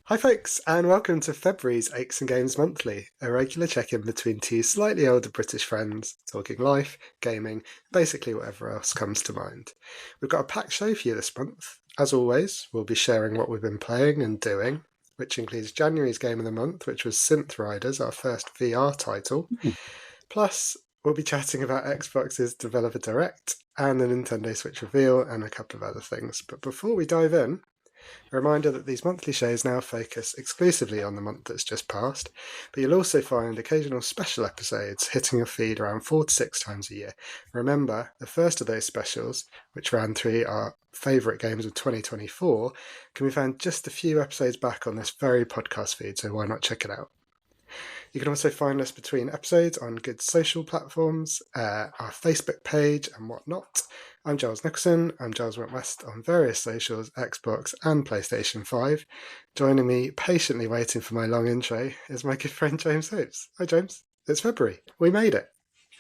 Hi, folks, and welcome to February's Aches and Games Monthly, a regular check-in between two slightly older British friends, talking life, gaming, basically whatever else comes to mind. We've got a packed show for you this month. As always, we'll be sharing what we've been playing and doing, which includes January's game of the month, which was Synth Riders, our first VR title. Plus, we'll be chatting about Xbox's Developer Direct and the Nintendo Switch reveal and a couple of other things. But before we dive in, a reminder that these monthly shows now focus exclusively on the month that's just passed, but you'll also find occasional special episodes hitting your feed around 4 to 6 times a year. Remember, the first of those specials, which ran through our favourite games of 2024, can be found just a few episodes back on this very podcast feed, so why not check it out? You can also find us between episodes on good social platforms, our Facebook page and whatnot. I'm Giles Nicholson. I'm Giles Wentwest on various socials, Xbox and PlayStation 5. Joining me, patiently waiting for my long intro, is my good friend James Hopes. Hi James, it's February. We made it.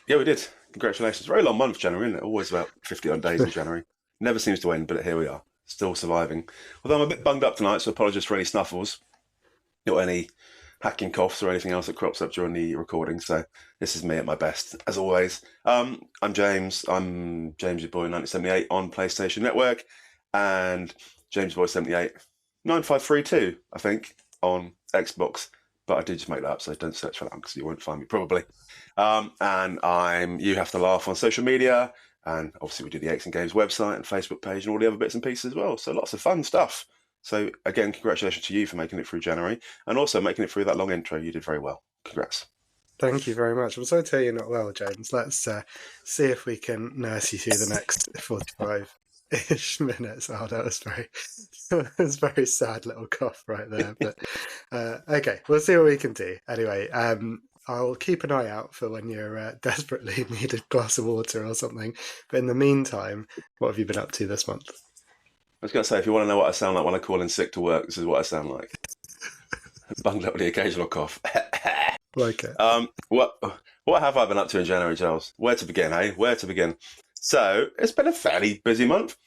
Yeah, we did. Congratulations. Very long month, January, isn't it? Always about 50 odd days in January. Never seems to end, but here we are, still surviving. Although I'm a bit bunged up tonight, so apologies for any snuffles, not any hacking coughs or anything else that crops up during the recording. So this is me at my best, as always. I'm James. I'm James Your Boy 1978 on PlayStation Network, and James Boy 78 9532, I think, on Xbox. But I did just make that up, so don't search for that because you won't find me probably. And I'm You Have to Laugh on social media, and obviously we do the Aches and Games website and Facebook page and all the other bits and pieces as well. So lots of fun stuff. So again, congratulations to you for making it through January and also making it through that long intro. You did very well. Congrats. Thank you very much. I'm sorry to hear you're not well, James. Let's see if we can nurse you through the next 45-ish minutes. Oh, that was very sad little cough right there. But okay, we'll see what we can do. Anyway, I'll keep an eye out for when you're desperately need a glass of water or something. But in the meantime, what have you been up to this month? I was going to say, if you want to know what I sound like when I call in sick to work, this is what I sound like. Bunged up with the occasional cough. Like it. What have I been up to in January, Giles? Where to begin, hey? Where to begin? So it's been a fairly busy month.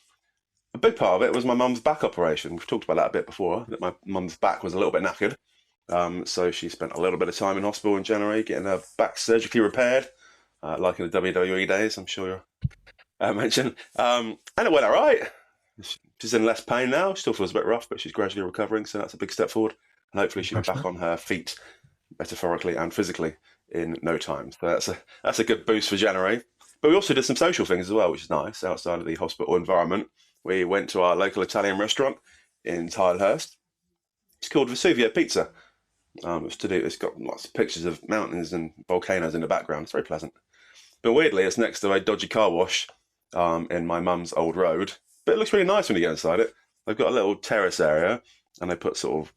A big part of it was my mum's back operation. We've talked about that a bit before, that my mum's back was a little bit knackered. So she spent a little bit of time in hospital in January getting her back surgically repaired, like in the WWE days, I'm sure you mentioned. And it went all right. She's in less pain now. She still feels a bit rough, but she's gradually recovering, so that's a big step forward. And hopefully she'll be back on her feet, metaphorically and physically, in no time. So that's a good boost for January. But we also did some social things as well, which is nice, outside of the hospital environment. We went to our local Italian restaurant in Tilehurst. It's called Vesuvio Pizza. It's got lots of pictures of mountains and volcanoes in the background. It's very pleasant. But weirdly, it's next to a dodgy car wash in my mum's old road. But it looks really nice when you get inside it. They've got a little terrace area, and they put sort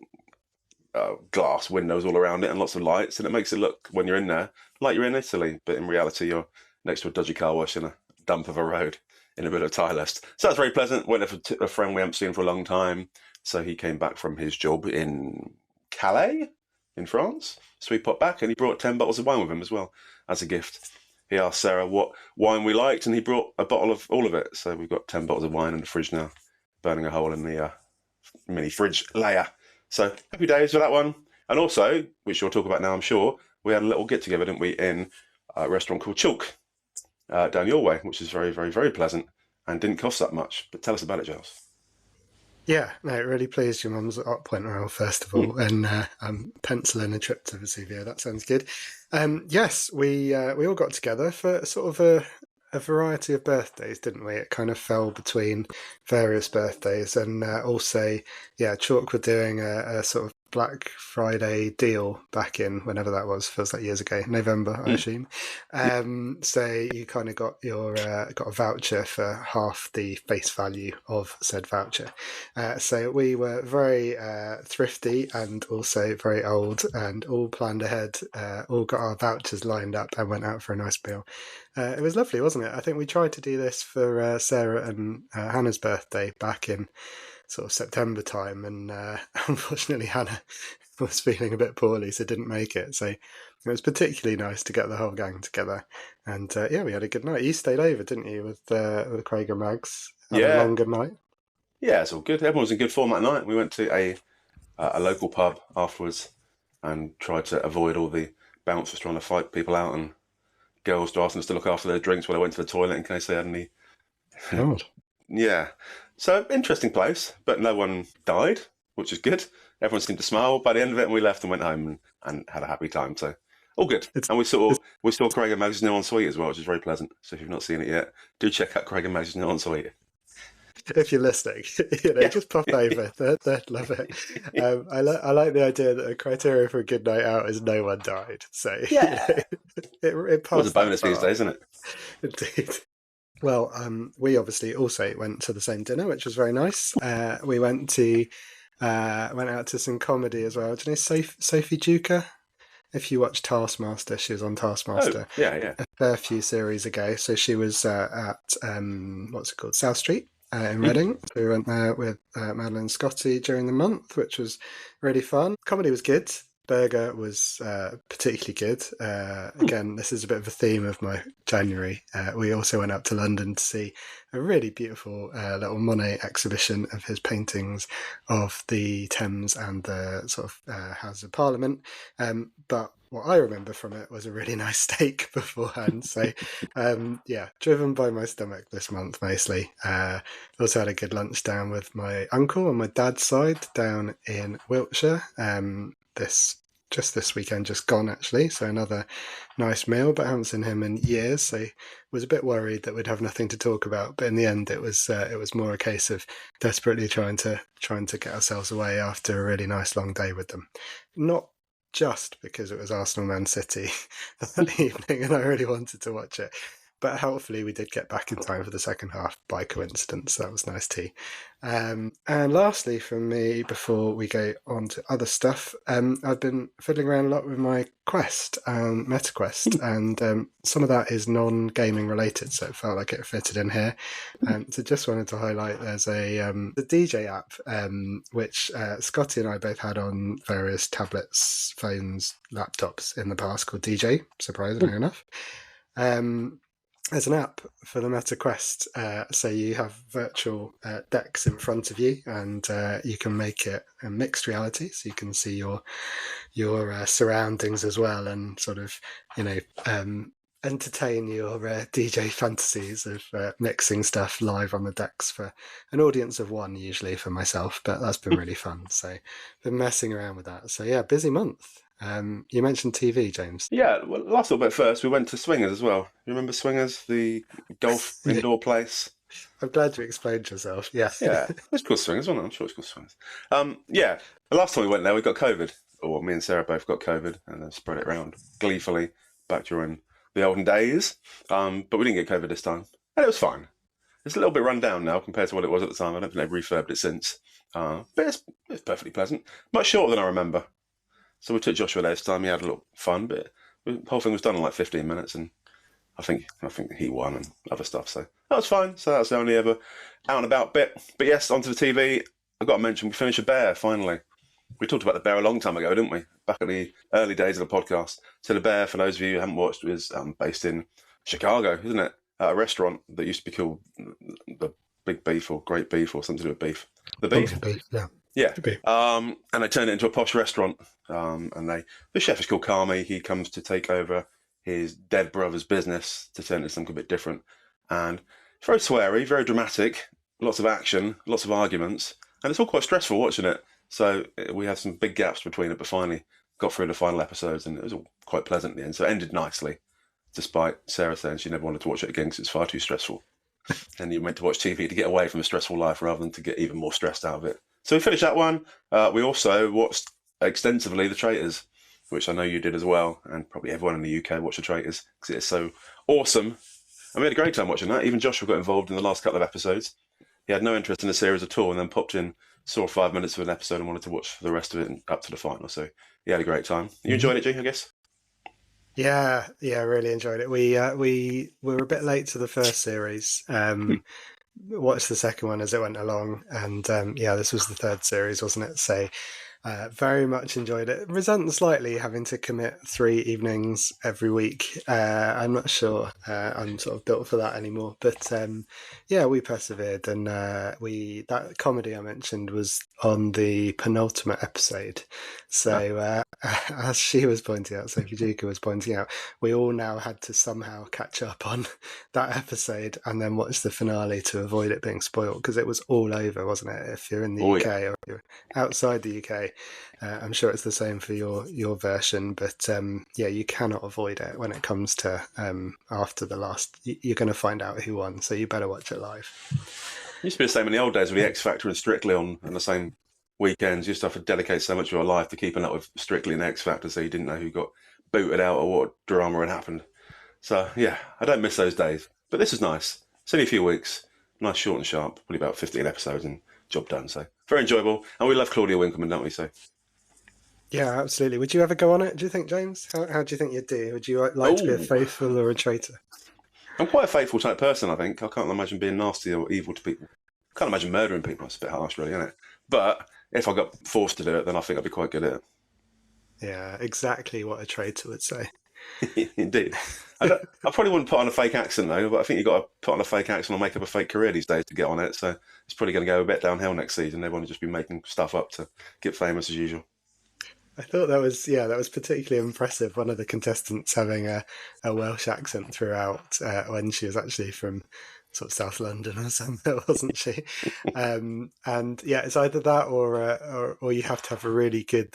of glass windows all around it and lots of lights, and it makes it look, when you're in there, like you're in Italy. But in reality, you're next to a dodgy car wash in a dump of a road in a bit of Tilehurst. So that's very pleasant. Went there for a friend we haven't seen for a long time. So he came back from his job in Calais, in France. So he popped back and he brought 10 bottles of wine with him as well as a gift. He asked Sarah what wine we liked, and he brought a bottle of all of it. So we've got 10 bottles of wine in the fridge now, burning a hole in the mini fridge layer. So happy days for that one. And also, which you'll talk about now, I'm sure, we had a little get-together, didn't we, in a restaurant called Chalk down your way, which is very, very, very pleasant and didn't cost that much. But tell us about it, Giles. Yeah, no, really pleased your mum's up went well, first of all, and I'm penciling a trip to Vesuvio. That sounds good. Yes, we all got together for sort of a variety of birthdays, didn't we? It kind of fell between various birthdays, and also, yeah, Chalk were doing a sort of Black Friday deal back in whenever that was. Feels like years ago, November, I assume. So you kind of got got a voucher for half the face value of said voucher. So we were very thrifty and also very old, and all planned ahead. All got our vouchers lined up and went out for a nice meal. It was lovely, wasn't it? I think we tried to do this for Sarah and Hannah's birthday back in sort of September time, and unfortunately Hannah was feeling a bit poorly, so didn't make it. So it was particularly nice to get the whole gang together, and yeah, we had a good night. You stayed over, didn't you, with Craig and Mags? Had a long good night. Yeah, it's all good. Everyone was in good form that night. We went to a a local pub afterwards and tried to avoid all the bouncers trying to fight people out and girls asking us to look after their drinks while I went to the toilet in case they had any. God. Yeah. So, interesting place, but no one died, which is good. Everyone seemed to smile by the end of it, and we left and went home and had a happy time. So, all good. It's, And it's we saw Craig and Mags' new ensuite as well, which is very pleasant. So, if you've not seen it yet, do check out Craig and Mags' new ensuite. if you're listening, Yeah. just pop over. They'd love it. I like the idea that the criteria for a good night out is no one died. So Yeah. it Well, it's passed a bonus that these far. days, isn't it? Indeed. Well, we obviously also went to the same dinner, which was very nice. We went out to some comedy as well. Do you know Sophie Duker? If you watch Taskmaster, she was on Oh, Taskmaster yeah. a fair few series ago. So she was at what's it called, South Street in Mm. Reading. So we went there with Madeline Scotty during the month, which was really fun. Comedy was good. Burger was particularly good. Again, this is a bit of a theme of my January. We also went up to London to see a really beautiful little Monet exhibition of his paintings of the Thames and the sort of Houses of Parliament. But what I remember from it was a really nice steak beforehand. So, driven by my stomach this month mostly. Also had a good lunch down with my uncle on my dad's side down in Wiltshire. This weekend, just gone actually. So another nice meal, but I haven't seen him in years. So was a bit worried that we'd have nothing to talk about. But in the end, it was more a case of desperately trying to get ourselves away after a really nice long day with them. Not just because it was Arsenal Man City that evening and I really wanted to watch it. But helpfully we did get back in time for the second half by coincidence. So that was nice too. And lastly from me, before we go on to other stuff, I've been fiddling around a lot with my Quest and MetaQuest, and some of that is non-gaming related, so it felt like it fitted in here. So just wanted to highlight there's the DJ app, which Scotty and I both had on various tablets, phones, laptops in the past called DJ, surprisingly enough. There's an app for the Meta Quest, so you have virtual decks in front of you, and you can make it a mixed reality, so you can see your surroundings as well, and sort of entertain your DJ fantasies of mixing stuff live on the decks for an audience of one, usually for myself, but that's been really fun. So been messing around with that. So yeah, busy month. You mentioned TV, James. Yeah, well, last little bit first, we went to Swingers as well. You remember Swingers, the golf Yeah, indoor place? I'm glad you explained yourself. Yeah. Yeah, it's called Swingers, wasn't it? I'm sure it's called Swingers. Yeah, the last time we went there, we got COVID. Or me and Sarah both got COVID and then spread it around gleefully back during the olden days. But we didn't get COVID this time. And it was fine. It's a little bit run down now compared to what it was at the time. I don't think they've refurbed it since. But it's perfectly pleasant. Much shorter than I remember. So we took Joshua there this time. He had a little fun, but the whole thing was done in like 15 minutes, and I think he won and other stuff. So that was fine. So that's the only ever out and about bit. But yes, onto the TV. I've got to mention we finished a Bear finally. We talked about the Bear a long time ago, didn't we? Back at the early days of the podcast. So the Bear, for those of you who haven't watched, is based in Chicago, isn't it? At a restaurant that used to be called the Big Beef or Great Beef or something to do with beef. The Beef. Yeah. Yeah. And they turned it into a posh restaurant. The chef is called Kami. He comes to take over his dead brother's business to turn it into something a bit different. And it's very sweary, very dramatic, lots of action, lots of arguments. And it's all quite stressful watching it. So we had some big gaps between it, but finally got through the final episodes and it was all quite pleasant at the end. So it ended nicely, despite Sarah saying she never wanted to watch it again because it's far too stressful. And you went to watch TV to get away from a stressful life rather than to get even more stressed out of it. So we finished that one. We also watched extensively The Traitors, which I know you did as well, and probably everyone in the UK watched The Traitors because it is so awesome. And we had a great time watching that. Even Joshua got involved in the last couple of episodes. He had no interest in the series at all and then popped in, saw 5 minutes of an episode and wanted to watch the rest of it and up to the final. So he had a great time. You enjoyed it, G, I guess? Yeah, really enjoyed it. We were a bit late to the first series. Watched the second one as it went along, and this was the third series, wasn't it? So Very much enjoyed it. Resent slightly having to commit 3 evenings every week. I'm not sure I'm sort of built for that anymore. But yeah, we persevered, and we that comedy I mentioned was on the penultimate episode. Huh? So as she was pointing out, Sophie Duker was pointing out, we all now had to somehow catch up on that episode and then watch the finale to avoid it being spoiled because it was all over, wasn't it? If you're in the Oh yeah. UK or you're outside the UK. I'm sure it's the same for your version, but yeah, you cannot avoid it when it comes to after the last. You're going to find out who won, so you better watch it live. It used to be the same in the old days with the X Factor and Strictly on the same weekends. You used to have to dedicate so much of your life to keeping up with Strictly and X Factor, so you didn't know who got booted out or what drama had happened. So yeah, I don't miss those days. But this is nice. It's only a few weeks. Nice, short and sharp. Probably about 15 episodes and job done. So very enjoyable. And we love Claudia Winkleman, don't we? So Yeah, absolutely. Would you ever go on it? Do you think, James? How do you think you'd do? Would you like to be a oh, faithful or a traitor? I'm quite a faithful type person. I think I can't imagine being nasty or evil to people. Can't imagine murdering people. It's a bit harsh, really, isn't it? But if I got forced to do it, then I think I'd be quite good at Yeah, exactly what a traitor would say. it. Indeed. I probably wouldn't put on a fake accent though, but I think you've got to put on a fake accent or make up a fake career these days to get on it. So it's probably going to go a bit downhill next season. Everyone will just be making stuff up to get famous as usual. I thought that was particularly impressive. One of the contestants having a Welsh accent throughout when she was actually from sort of South London or something, wasn't she? And yeah, it's either that or you have to have a really good,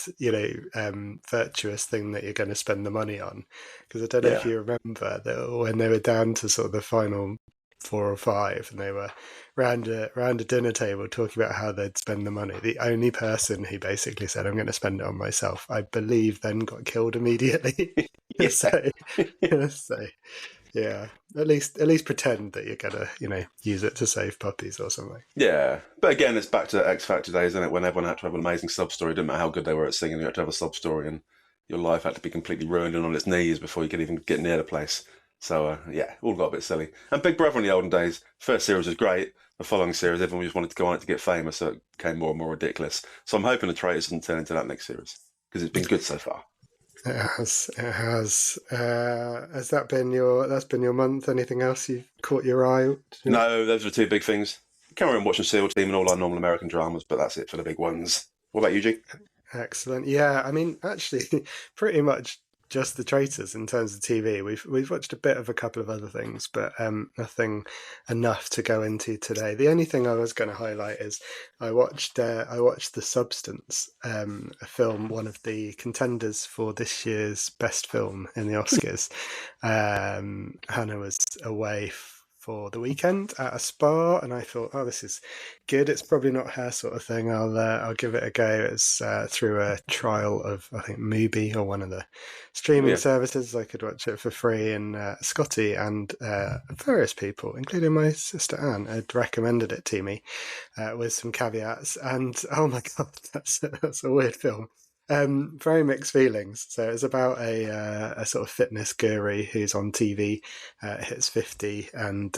virtuous thing that you're going to spend the money on. Because I don't know if Yeah. you remember that when they were down to sort of the final 4 or 5, and they were round a dinner table talking about how they'd spend the money. The only person who basically said, "I'm going to spend it on myself," I believe, then got killed immediately. Yeah. so, so yeah, at least pretend that you're gonna use it to save puppies or something. Yeah. But again, it's back to X Factor days, isn't it? When everyone had to have an amazing sub story. Didn't matter how good they were at singing, you had to have a sub story, and your life had to be completely ruined and on its knees before you could even get near the place. So yeah, all got a bit silly. And Big Brother in the olden days, first series was great. The following series, everyone just wanted to go on it to get famous, so it became more and more ridiculous. So I'm hoping the Traitors doesn't turn into that next series because it's been good so far. It has. It has. Has that been your month? Anything else you've caught your eye? No, those are the two big things. Carry on watching SEAL Team and all our normal American dramas, but that's it for the big ones. What about you, G? Excellent. Yeah, I mean, actually, pretty much just the traitors in terms of TV. We've watched a bit of a couple of other things, but nothing enough to go into today. The only thing I was going to highlight is I watched The Substance, a film, one of the contenders for this year's best film in the Oscars. Hannah was away for the weekend at a spa, and I thought, oh, this is good. It's probably not her sort of thing. I'll give it a go. It's through a trial of, I think, Mubi or one of the Oh streaming yeah. services. I could watch it for free, and Scotty and various people, including my sister Anne, had recommended it to me with some caveats. And oh my god, that's a weird film. Very mixed feelings. So it's about a sort of fitness guru who's on TV, hits 50, and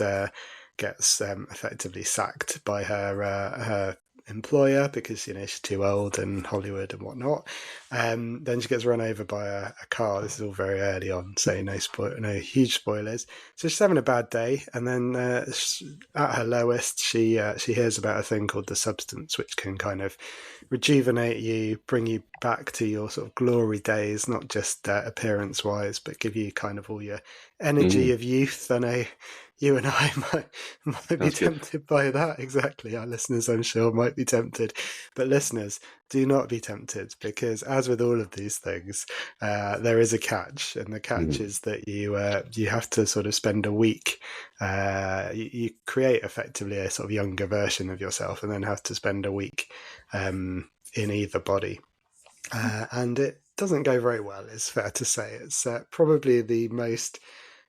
gets effectively sacked by her employer because she's too old in Hollywood and whatnot. Then she gets run over by a car. This is all very early on, so no huge spoilers. So she's having a bad day, and then at her lowest, she hears about a thing called the substance, which can kind of rejuvenate you, bring you back to your sort of glory days, not just appearance wise, but give you kind of all your energy Mm, of youth. I know you and I might be sounds good. tempted by that. Exactly. Our listeners, I'm sure, might be tempted. But listeners, do not be tempted because, as with all of these things, there is a catch. And the catch Mm, is that you have to sort of spend a week. You create effectively a sort of younger version of yourself and then have to spend a week in either body. And it doesn't go very well, it's fair to say. It's probably the most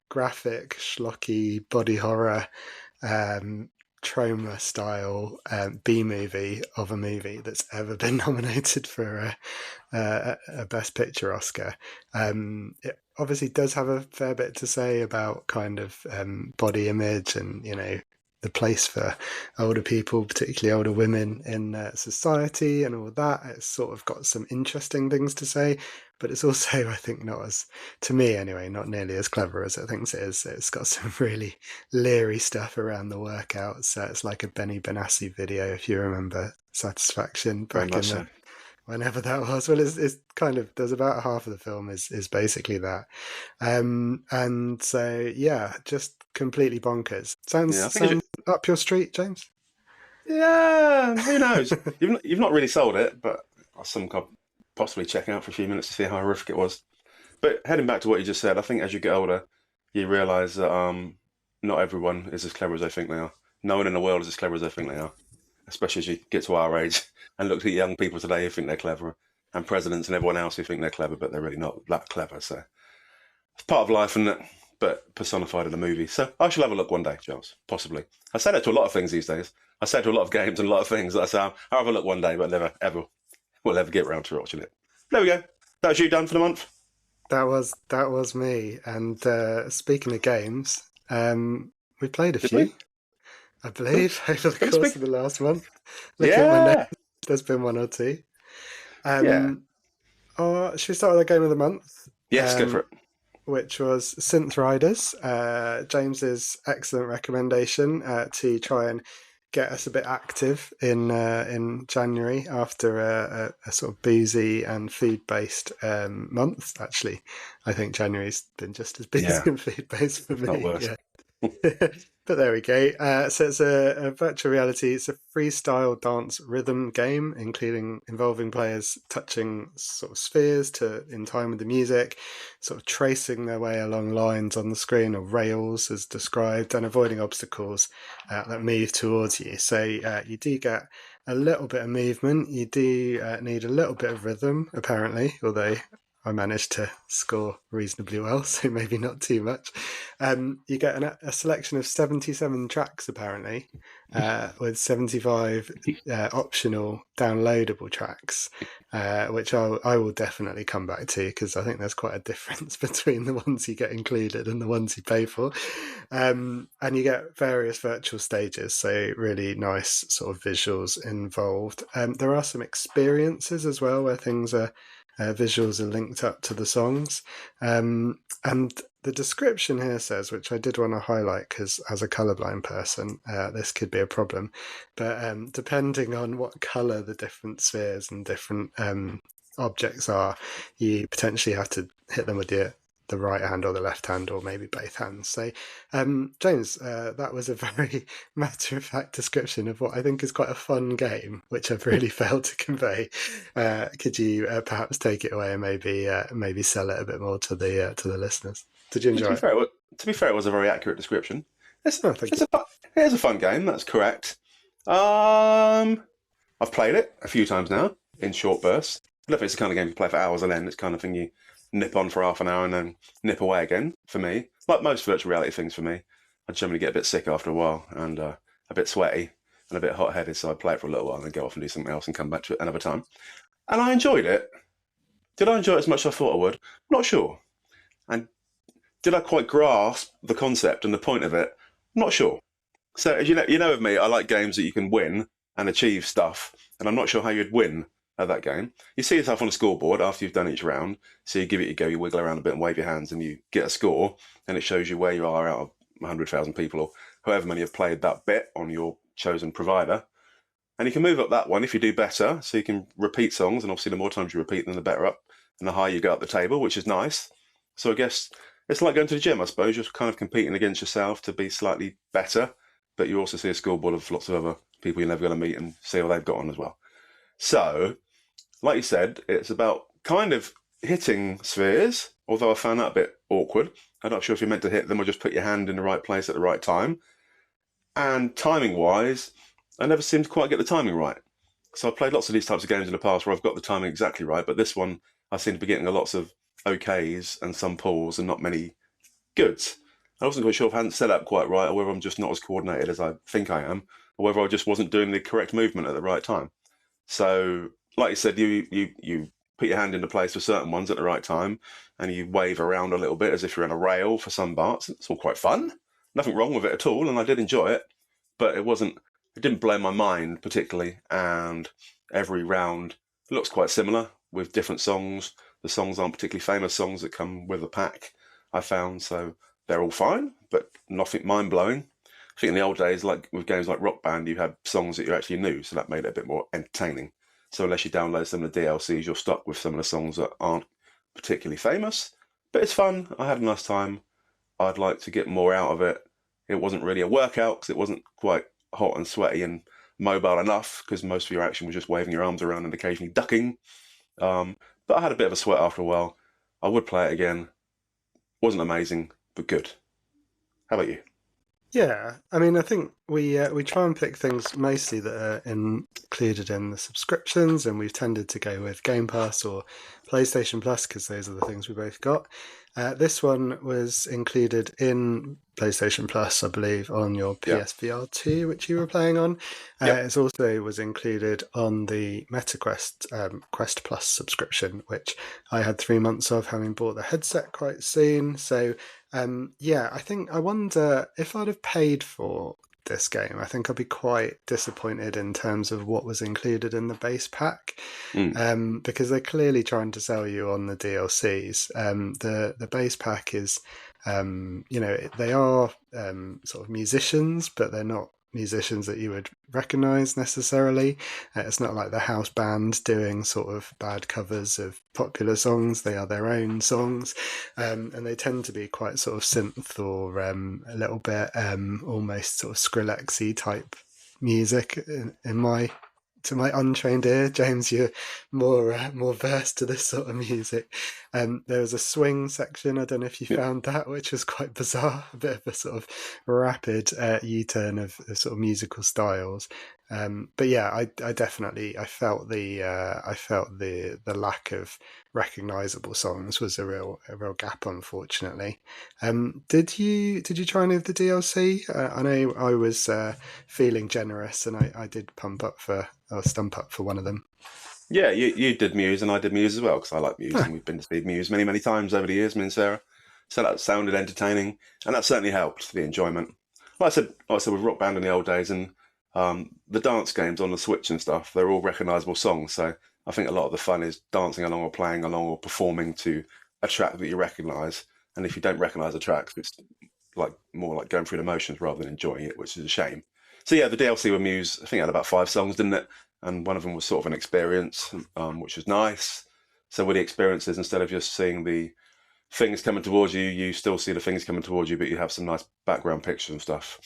graphic, schlocky body horror, um, trauma style B movie of a movie that's ever been nominated for a Best Picture Oscar. It obviously does have a fair bit to say about kind of body image and the place for older people, particularly older women in society and all that. It's sort of got some interesting things to say, but it's also, I think, not as, to me anyway, not nearly as clever as it thinks it is. It's got some really leery stuff around the workouts. So it's like a Benny Benassi video, if you remember Satisfaction Very back in much the so. whenever that was. Well, it's kind of, there's about half of the film is basically that. And so yeah, just completely bonkers. Yeah, I think Sounds up your street, James? yeah, who knows? You've not really sold it, but some could possibly check out for a few minutes to see how horrific it was. But heading back to what you just said, I think as you get older, you realise that not everyone is as clever as they think they are. No one in the world is as clever as they think they are, especially as you get to our age and look at young people today who think they're clever, and presidents and everyone else who think they're clever, but they're really not that clever. So it's part of life, isn't it? But personified in a movie. So I shall have a look one day, Charles, possibly. I say that to a lot of things these days. I say it to a lot of games and a lot of things that I say, I'll have a look one day, but never, ever will ever get around to watching it. There we go. That's you done for the month. That was me. And speaking of games, we played a Did few, we? I believe, over the Can we course speak? of the last month. Looking at my notes, Yeah. there's been one or two. Yeah. Um, should we start with our game of the month? Yes, go for it. Which was Synth Riders, James's excellent recommendation to try and get us a bit active in January after a sort of boozy and food based month. Actually, I think January's been just as busy Yeah. and food based for Not me. worse. Yeah. But there we go. So it's a virtual reality. It's a freestyle dance rhythm game, involving players touching sort of spheres in time with the music, sort of tracing their way along lines on the screen or rails as described, and avoiding obstacles that move towards you. So you do get a little bit of movement. You do need a little bit of rhythm, apparently, although I managed to score reasonably well, so maybe not too much. You get a selection of 77 tracks, apparently, with 75 optional downloadable tracks, which I will definitely come back to, because I think there's quite a difference between the ones you get included and the ones you pay for. And you get various virtual stages, so really nice sort of visuals involved. There are some experiences as well where things are visuals are linked up to the songs. And the description here says, which I did want to highlight because as a colourblind person, this could be a problem. But depending on what colour the different spheres and different objects are, you potentially have to hit them with the right hand or the left hand or maybe both hands. So, James, that was a very matter-of-fact description of what I think is quite a fun game, which I've really failed to convey. Could you perhaps take it away and maybe sell it a bit more to the listeners? Did you Well, enjoy it? to be fair, it was a very accurate description. It's, Oh, thank it's you. it is a fun game. That's correct. I've played it a few times now in short bursts. I don't think it's the kind of game you play for hours on end. It's the kind of thing you nip on for half an hour and then nip away again. For me, like most virtual reality things, for me, I generally get a bit sick after a while and a bit sweaty and a bit hot-headed. So I play it for a little while and then go off and do something else and come back to it another time. And I enjoyed it. Did I enjoy it as much as I thought I would? Not sure. And did I quite grasp the concept and the point of it? Not sure. So as you know of me, I like games that you can win and achieve stuff, and I'm not sure how you'd win at that game. You see yourself on a scoreboard after you've done each round, so you give it a go, you wiggle around a bit and wave your hands, and you get a score, and it shows you where you are out of 100,000 people or however many have played that bit on your chosen provider. And you can move up that one if you do better, so you can repeat songs, and obviously the more times you repeat them, the better up, and the higher you go up the table, which is nice. So I guess it's like going to the gym, I suppose. You're kind of competing against yourself to be slightly better, but you also see a scoreboard of lots of other people you're never going to meet and see how they've got on as well. So, like you said, it's about kind of hitting spheres, although I found that a bit awkward. I'm not sure if you're meant to hit them or just put your hand in the right place at the right time. And timing-wise, I never seemed to quite get the timing right. So I've played lots of these types of games in the past where I've got the timing exactly right, but this one I seem to be getting lots of okays and some pulls and not many goods. I wasn't quite sure if I hadn't set up quite right or whether I'm just not as coordinated as I think I am, or whether I just wasn't doing the correct movement at the right time. So, like you said, you put your hand into place for certain ones at the right time, and you wave around a little bit as if you're on a rail for some parts. It's all quite fun. Nothing wrong with it at all, and I did enjoy it. but it didn't blow my mind particularly. And every round looks quite similar with different songs. The songs aren't particularly famous songs that come with the pack, I found, so they're all fine, but nothing mind blowing. I think in the old days, like with games like Rock Band, you had songs that you actually knew, so that made it a bit more entertaining. So unless you download some of the DLCs, you're stuck with some of the songs that aren't particularly famous. But it's fun. I had a nice time. I'd like to get more out of it. It wasn't really a workout because it wasn't quite hot and sweaty and mobile enough, because most of your action was just waving your arms around and occasionally ducking. But I had a bit of a sweat after a while. I would play it again. Wasn't amazing, but good. How about you? Yeah, I mean, I think we try and pick things mostly that are included in the subscriptions, and we've tended to go with Game Pass or PlayStation Plus because those are the things we both got. This one was included in PlayStation Plus, I believe, on your Yeah. PSVR 2, which you were playing on. Yep. It also was included on the MetaQuest Quest Plus subscription, which I had 3 months of, having bought the headset quite soon. So yeah, I wonder if I'd have paid for this game, I think I'd be quite disappointed in terms of what was included in the base pack, because they're clearly trying to sell you on the DLCs. The base pack is, they are sort of musicians, but they're not musicians that you would recognize necessarily. It's not like the house band doing sort of bad covers of popular songs. They are their own songs, and they tend to be quite sort of synth or a little bit almost sort of Skrillexy type music in my to my untrained ear. James, you're more versed to this sort of music. There was a swing section. I don't know if you Yep. found that, which was quite bizarre. A bit of a sort of rapid U-turn of sort of musical styles. But yeah, I definitely I felt the lack of recognizable songs was a real gap, unfortunately. Did you try any of the DLC? I know I was feeling generous, and I did stump up for one of them. Yeah, you did Muse and I did Muse as well, because I like Muse Huh. and we've been to see Muse many, many times over the years, me and Sarah. So that sounded entertaining, and that certainly helped the enjoyment. Like I said with Rock Band in the old days, and the dance games on the Switch and stuff, they're all recognisable songs. So I think a lot of the fun is dancing along or playing along or performing to a track that you recognise. And if you don't recognise a track, it's like more like going through the motions rather than enjoying it, which is a shame. So yeah, the DLC with Muse, I think it had about 5 songs, didn't it? And one of them was sort of an experience, which was nice. So with the experiences, instead of just seeing the things coming towards you, you still see the things coming towards you, but you have some nice background pictures and stuff.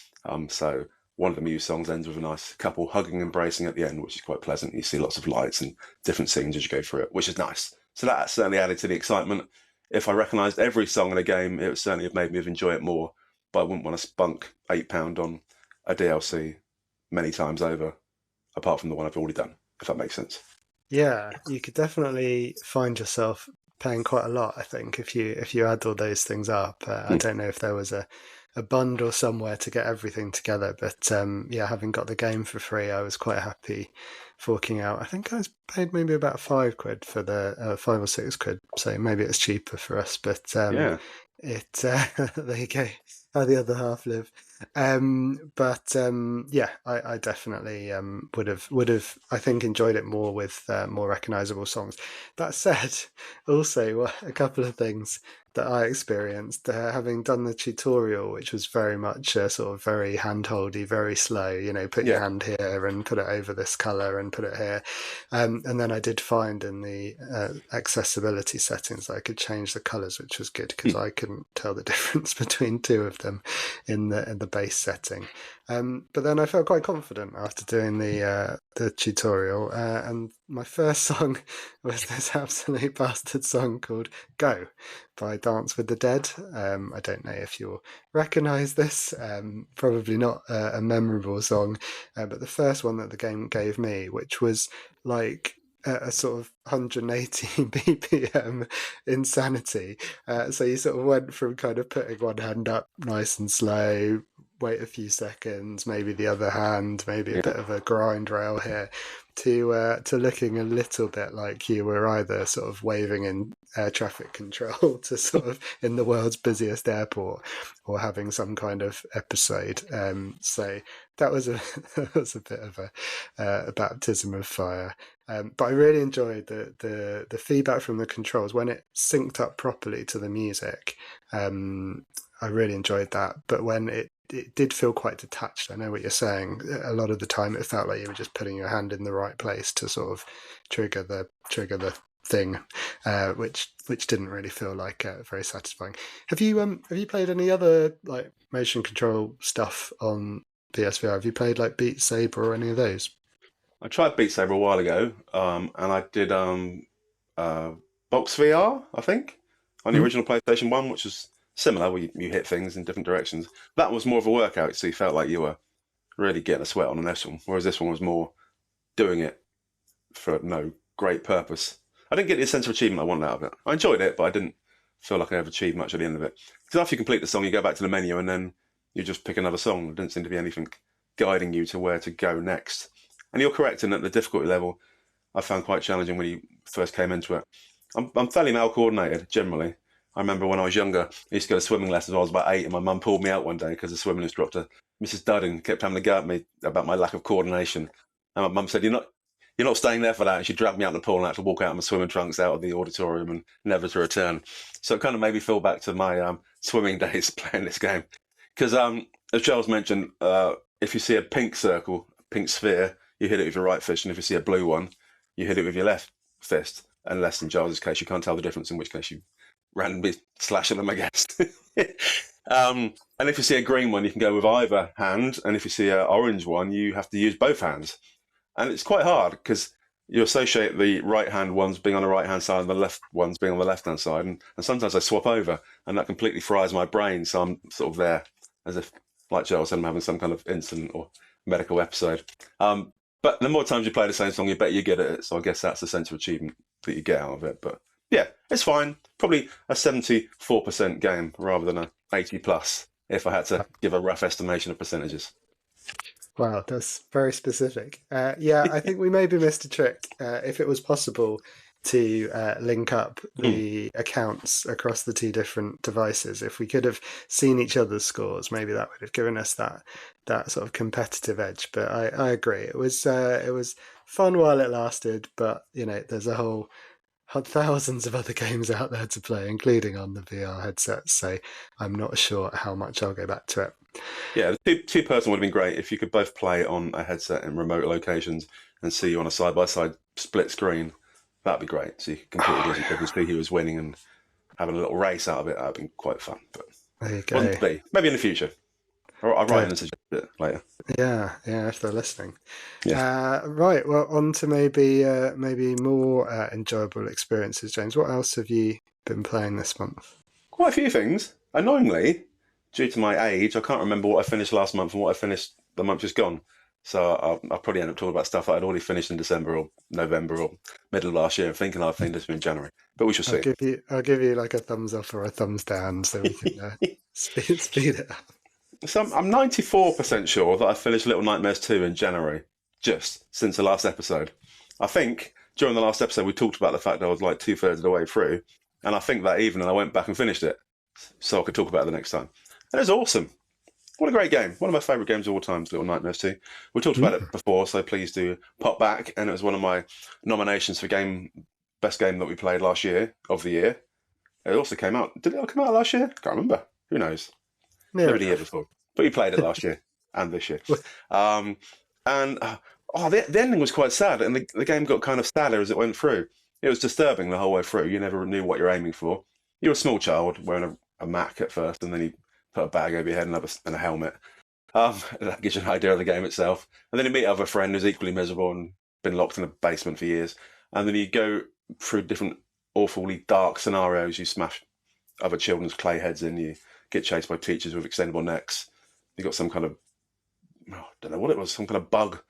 So one of the Muse songs ends with a nice couple hugging, embracing at the end, which is quite pleasant. You see lots of lights and different scenes as you go through it, which is nice. So that certainly added to the excitement. If I recognised every song in a game, it would certainly have made me enjoy it more. But I wouldn't want to spunk £8 on a DLC many times over, apart from the one I've already done, if that makes sense. Yeah, you could definitely find yourself paying quite a lot, I think, if you add all those things up. I don't know if there was a bundle somewhere to get everything together, but yeah, having got the game for free, I was quite happy forking out. I think I was paid maybe about £5 for the £5 or £6, so maybe it's cheaper for us. But Yeah. it there you go, how the other half live. But yeah, I definitely would have I think enjoyed it more with more recognizable songs. That said, also a couple of things that I experienced having done the tutorial, which was very much sort of very handholdy, very slow. Put your Yeah. hand here and put it over this color and put it here. And then I did find in the accessibility settings that I could change the colors, which was good because I couldn't tell the difference between two of them in the base setting. But then I felt quite confident after doing the tutorial, and my first song was this absolute bastard song called "Go" by Dance with the Dead. I don't know if you'll recognise this. Probably not a memorable song, but the first one that the game gave me, which was like a sort of 180 BPM insanity. So you sort of went from kind of putting one hand up nice and slow, wait a few seconds, maybe the other hand, maybe a bit of a grind rail here, to looking a little bit like you were either sort of waving in air traffic control to sort of in the world's busiest airport, or having some kind of episode. So that was a that was a bit of a baptism of fire. But I really enjoyed the feedback from the controls when it synced up properly to the music. I really enjoyed that. But when it did feel quite detached. I know what you're saying. A lot of the time, it felt like you were just putting your hand in the right place to sort of trigger the thing, which didn't really feel like very satisfying. Have you played any other like motion control stuff on PSVR? Have you played like Beat Saber or any of those? I tried Beat Saber a while ago, and I did Box VR, I think, on the original PlayStation 1, which was similar, where you hit things in different directions. That was more of a workout, so you felt like you were really getting a sweat on an S one, whereas this one was more doing it for no great purpose. I didn't get the sense of achievement I wanted out of it. I enjoyed it, but I didn't feel like I ever achieved much at the end of it. Because after you complete the song, you go back to the menu and then you just pick another song. There didn't seem to be anything guiding you to where to go next. And you're correct in that the difficulty level I found quite challenging when you first came into it. I'm fairly mal coordinated generally. I remember when I was younger, I used to go to swimming lessons when I was about 8, and my mum pulled me out one day because the swimming instructor, Mrs. Dudding, kept having to go at me about my lack of coordination. And my mum said, you're not staying there for that. And she dragged me out in the pool and I had to walk out in my swimming trunks out of the auditorium and never to return. So it kind of made me feel back to my swimming days playing this game. Because as Charles mentioned, if you see a pink circle, pink sphere, you hit it with your right fist. And if you see a blue one, you hit it with your left fist. Unless in Charles's case, you can't tell the difference, in which case you randomly slashing them, I guess. And if you see a green one, you can go with either hand. And if you see an orange one, you have to use both hands. And it's quite hard because you associate the right-hand ones being on the right-hand side and the left ones being on the left-hand side. And sometimes I swap over, and that completely fries my brain. So I'm sort of there as if, like Joel said, I'm having some kind of incident or medical episode. But the more times you play the same song, the better you get at it. So I guess that's the sense of achievement that you get out of it. But yeah, it's fine. Probably a 74% game rather than a 80 plus, if I had to give a rough estimation of percentages. Wow, that's very specific. Yeah, I think we maybe missed a trick. If it was possible to link up the accounts across the two different devices, if we could have seen each other's scores, maybe that would have given us that sort of competitive edge. But I agree, it was fun while it lasted. But there's a whole thousands of other games out there to play, including on the VR headset. So I'm not sure how much I'll go back to it. Yeah, the two-person would have been great if you could both play on a headset in remote locations and see you on a side-by-side split screen. That'd be great. So you could compete against each other, see who was winning and having a little race out of it. That'd been quite fun. But there you go. Maybe in the future. I'll write in and suggest it later. Yeah, if they're listening. Yeah. Right. Well, on to maybe more enjoyable experiences, James. What else have you been playing this month? Quite a few things. Annoyingly, due to my age, I can't remember what I finished last month and what I finished the month just gone. So I'll probably end up talking about stuff that I'd already finished in December or November or middle of last year, and thinking I'd finished in January. But we shall see. I'll give you like a thumbs up or a thumbs down so we can speed it up. So I'm 94% sure that I finished Little Nightmares 2 in January, just since the last episode. I think during the last episode we talked about the fact that I was like 2/3 of the way through, and I think that evening I went back and finished it so I could talk about it the next time. And it was awesome. What a great game. One of my favourite games of all time is Little Nightmares 2. We talked about it before, so please do pop back. And it was one of my nominations for best game that we played last year, of the year. It also came out. Did it come out last year? Can't remember. Who knows? Maybe the year before. But we played it last year and this year. The ending was quite sad, and the game got kind of sadder as it went through. It was disturbing the whole way through. You never knew what you're aiming for. You're a small child wearing a Mac at first, and then you put a bag over your head and a helmet. That gives you an idea of the game itself. And then you meet other friend who's equally miserable and been locked in a basement for years. And then you go through different awfully dark scenarios. You smash other children's clay heads in. You get chased by teachers with extendable necks. You got some kind of, I don't know what it was, some kind of bug,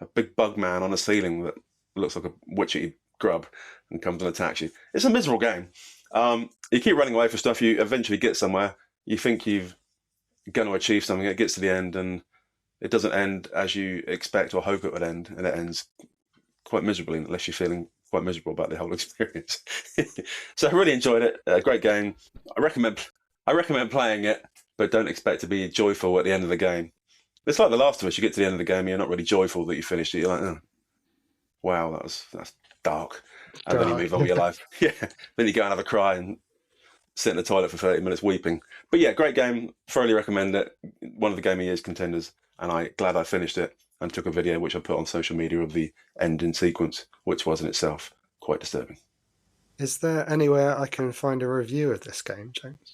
a big bug man on a ceiling that looks like a witchy grub and comes and attacks you. It's a miserable game. You keep running away for stuff. You eventually get somewhere. You think you've going to achieve something. It gets to the end and it doesn't end as you expect or hope it would end, and it ends quite miserably unless you're feeling quite miserable about the whole experience. So I really enjoyed it. A great game. I recommend. I recommend playing it, but don't expect to be joyful at the end of the game. It's like The Last of Us. You get to the end of the game, and you're not really joyful that you finished it. You're like, oh, wow, that's dark. And then you move on with your life. Yeah. Then you go and have a cry and sit in the toilet for 30 minutes weeping. But yeah, great game. Thoroughly recommend it. One of the Game of Year's contenders. And I'm glad I finished it and took a video, which I put on social media, of the ending sequence, which was in itself quite disturbing. Is there anywhere I can find a review of this game, James?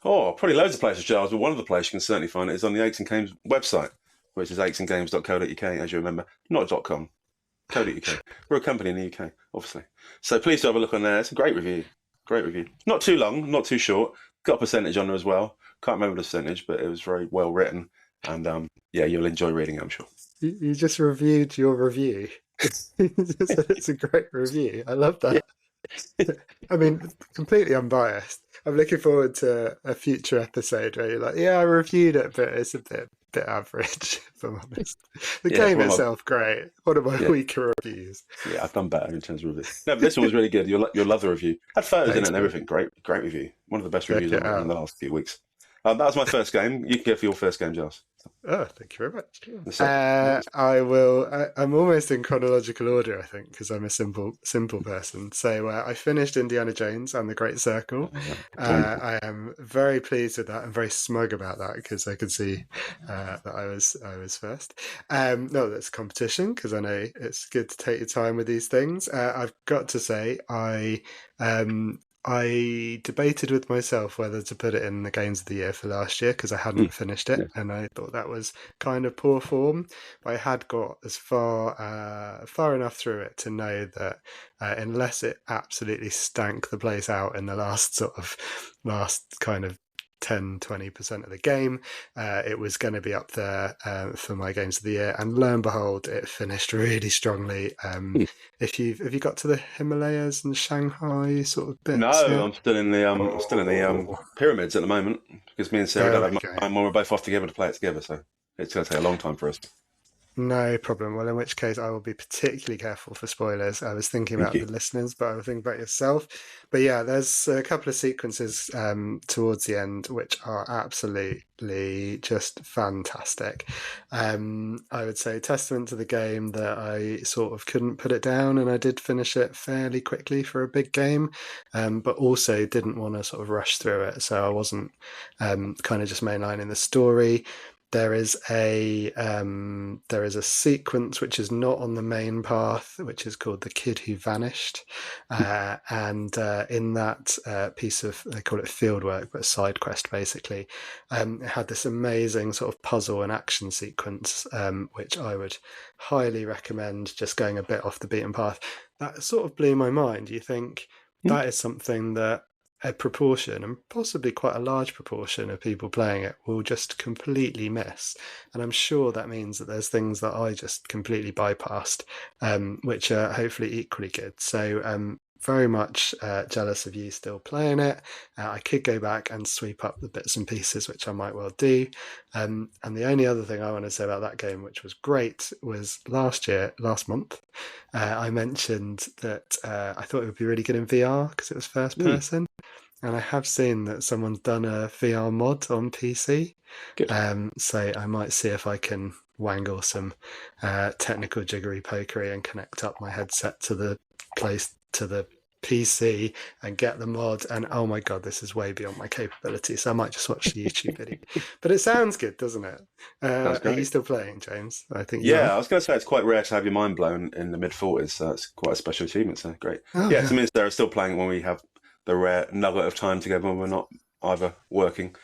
Oh, probably loads of places, Giles, but one of the places you can certainly find it is on the Aches and Games website, which is achesandgames.co.uk, as you remember, not .com, co.uk. We're a company in the UK, obviously. So please do have a look on there. It's a great review. Great review. Not too long, not too short. Got a percentage on there as well. Can't remember the percentage, but it was very well written. And yeah, you'll enjoy reading it, I'm sure. You just reviewed your review. It's a great review. I love that. Yeah. I mean, completely unbiased. I'm looking forward to a future episode where you're like, yeah, I reviewed it, but it's a bit average, if I'm honest. The game itself, great. One of my weaker reviews. Yeah, I've done better in terms of reviews. No, but this one was really good. You'll love the review. Had photos in it and everything. Great review. One of the best reviews I've written in the last few weeks. That was my first game. You can go for your first game, Giles. Oh, thank you very much. I will. I'm almost in chronological order, I think, because I'm a simple person. So I finished Indiana Jones and the Great Circle. I am very pleased with that. I'm very smug about that because I could see that I was first. No, that's competition because I know it's good to take your time with these things. I've got to say, I debated with myself whether to put it in the Games of the Year for last year because I hadn't finished it, and I thought that was kind of poor form. But I had got as far enough through it to know that unless it absolutely stank the place out in the last kind of 10-20% of the game, it was going to be up there for my Games of the Year, and lo and behold, it finished really strongly. Have you got to the Himalayas and Shanghai sort of bits? No, I'm still in the pyramids at the moment because me and Sarah don't have much time. We're both off together to play it together, so it's going to take a long time for us. No problem. Well, in which case I will be particularly careful for spoilers. I was thinking about the listeners, but I will think about yourself. But yeah, there's a couple of sequences towards the end which are absolutely just fantastic. I would say testament to the game that I sort of couldn't put it down, and I did finish it fairly quickly for a big game, but also didn't want to sort of rush through it. So I wasn't kind of just mainlining the story. There is a sequence which is not on the main path, which is called The Kid Who Vanished, and in that piece of, they call it field work, but a side quest basically, it had this amazing sort of puzzle and action sequence, which I would highly recommend, just going a bit off the beaten path. That sort of blew my mind. You think that is something that a proportion, and possibly quite a large proportion, of people playing it will just completely miss. And I'm sure that means that there's things that I just completely bypassed, which are hopefully equally good. So very much jealous of you still playing it. I could go back and sweep up the bits and pieces, which I might well do. And the only other thing I want to say about that game, which was great, was last month, I mentioned that I thought it would be really good in VR because it was first person. And I have seen that someone's done a VR mod on PC. So I might see if I can wangle some technical jiggery pokery and connect up my headset to the PC and get the mod. And oh my god, this is way beyond my capability. So I might just watch the YouTube video. But it sounds good, doesn't it? Are you still playing, James? I think. Yeah, I was going to say it's quite rare to have your mind blown in the mid-40s, so it's quite a special achievement. So great. So me and Sarah are still playing when we have the rare nugget of time together when we're not either working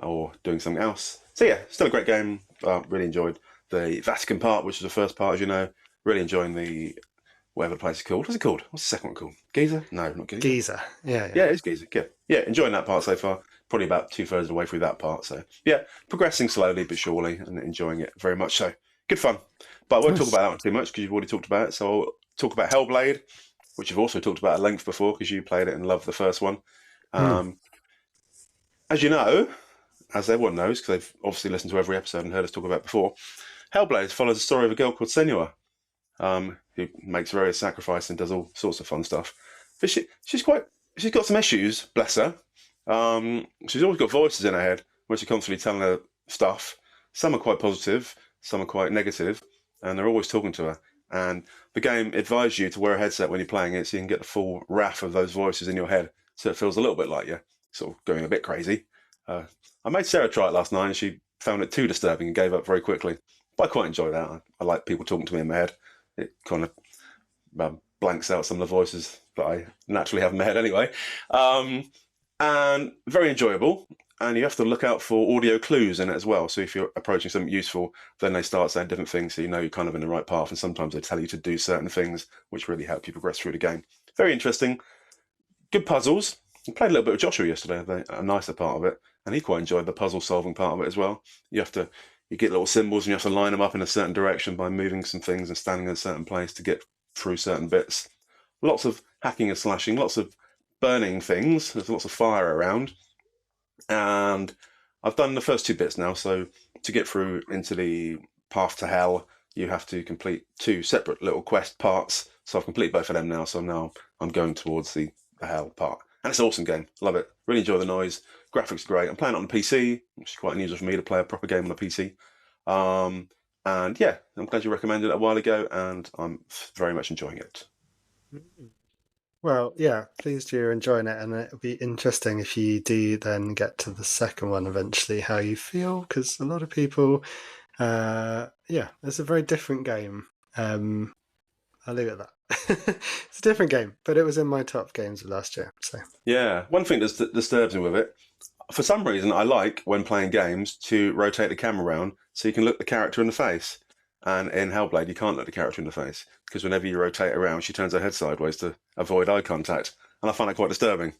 or doing something else. So yeah, still a great game. Really enjoyed the Vatican part, which is the first part, as you know. Really enjoying the whatever the place is called. What's it called? What's the second one called? Giza? No, not Giza. Giza. Yeah, it's Giza. Yeah, enjoying that part so far. Probably about 2/3 of the way through that part. So yeah, progressing slowly but surely and enjoying it very much so. Good fun. But I won't talk about that one too much because you've already talked about it. So I'll talk about Hellblade, which you've also talked about at length before because you played it and loved the first one. As you know, as everyone knows, because they've obviously listened to every episode and heard us talk about it before, Hellblade follows the story of a girl called Senua, who makes various sacrifices and does all sorts of fun stuff. But she's got some issues, bless her. She's always got voices in her head where she's constantly telling her stuff. Some are quite positive, some are quite negative, and they're always talking to her. And the game advises you to wear a headset when you're playing it so you can get the full wrath of those voices in your head, so it feels a little bit like you're sort of going a bit crazy. I made Sarah try it last night and she found it too disturbing and gave up very quickly. But I quite enjoy that. I like people talking to me in my head. It kind of blanks out some of the voices that I naturally have in my head anyway. And very enjoyable. And you have to look out for audio clues in it as well. So if you're approaching something useful, then they start saying different things so you know you're kind of in the right path. And sometimes they tell you to do certain things, which really help you progress through the game. Very interesting. Good puzzles. I played a little bit with Joshua yesterday, a nicer part of it. And he quite enjoyed the puzzle solving part of it as well. You get little symbols and you have to line them up in a certain direction by moving some things and standing in a certain place to get through certain bits. Lots of hacking and slashing, lots of burning things. There's lots of fire around. And I've done the first 2 bits now, so to get through into the path to hell, you have to complete 2 separate little quest parts. So I've completed both of them now, so now I'm going towards the hell part. And it's an awesome game. Love it. Really enjoy the noise. Graphics are great. I'm playing it on the PC, which is quite unusual for me to play a proper game on the PC. And yeah, I'm glad you recommended it a while ago, and I'm very much enjoying it. Well, yeah, pleased you're enjoying it, and it'll be interesting if you do then get to the second one eventually, how you feel, because a lot of people, it's a very different game. I'll leave it at that. It's a different game, but it was in my top games of last year. So yeah, one thing that disturbs me with it, for some reason, I like when playing games to rotate the camera around so you can look the character in the face. And in Hellblade, you can't look the character in the face because whenever you rotate around, she turns her head sideways to avoid eye contact, and I find that quite disturbing.